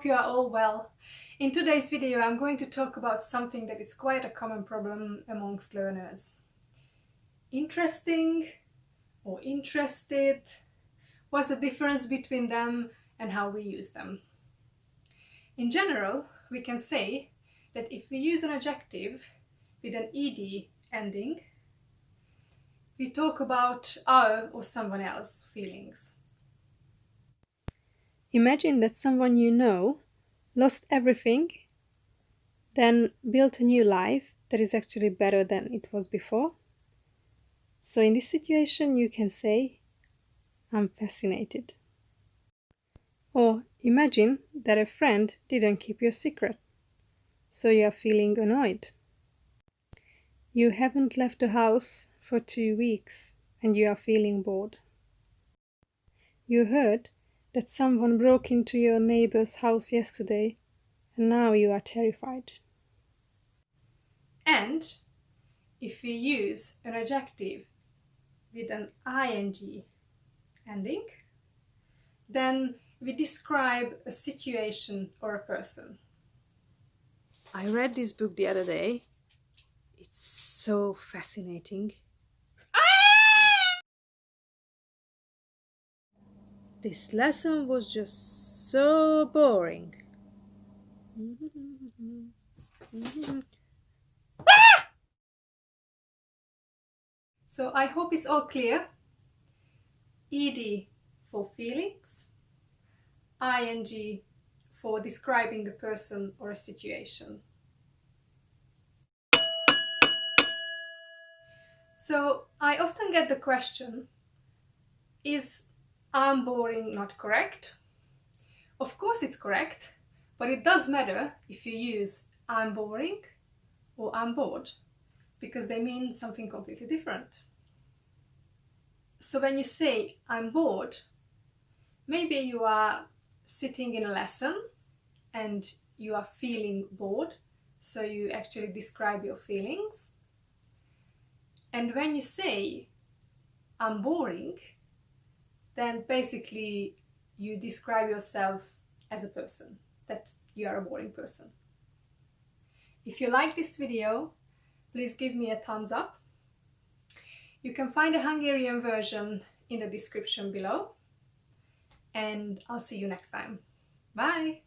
hope you are all well. In today's video I'm going to talk about something that is quite a common problem amongst learners. Interesting or interested? What's the difference between them and how we use them? In general, we can say that if we use an adjective with an ed ending, we talk about our or someone else's feelings. Imagine that someone you know lost everything, then built a new life that is actually better than it was before. So in this situation you can say, I'm fascinated. Or imagine that a friend didn't keep your secret, so you are feeling annoyed. You haven't left the house for 2 weeks and you are feeling bored. You heard that someone broke into your neighbor's house yesterday and now you are terrified. And if we use an adjective with an ing ending, then we describe a situation or a person. I read this book the other day. It's so fascinating. This lesson was just so boring. So I hope it's all clear. Ed for feelings, ing for describing a person or a situation. So I often get the question, is I'm boring not correct? Of course it's correct, but it does matter if you use I'm boring or I'm bored, because they mean something completely different. So when you say I'm bored, maybe you are sitting in a lesson and you are feeling bored, so you actually describe your feelings. And when you say I'm boring, then basically you describe yourself as a person, that you are a boring person. If you like this video, please give me a thumbs up. You can find a Hungarian version in the description below, and I'll see you next time. Bye!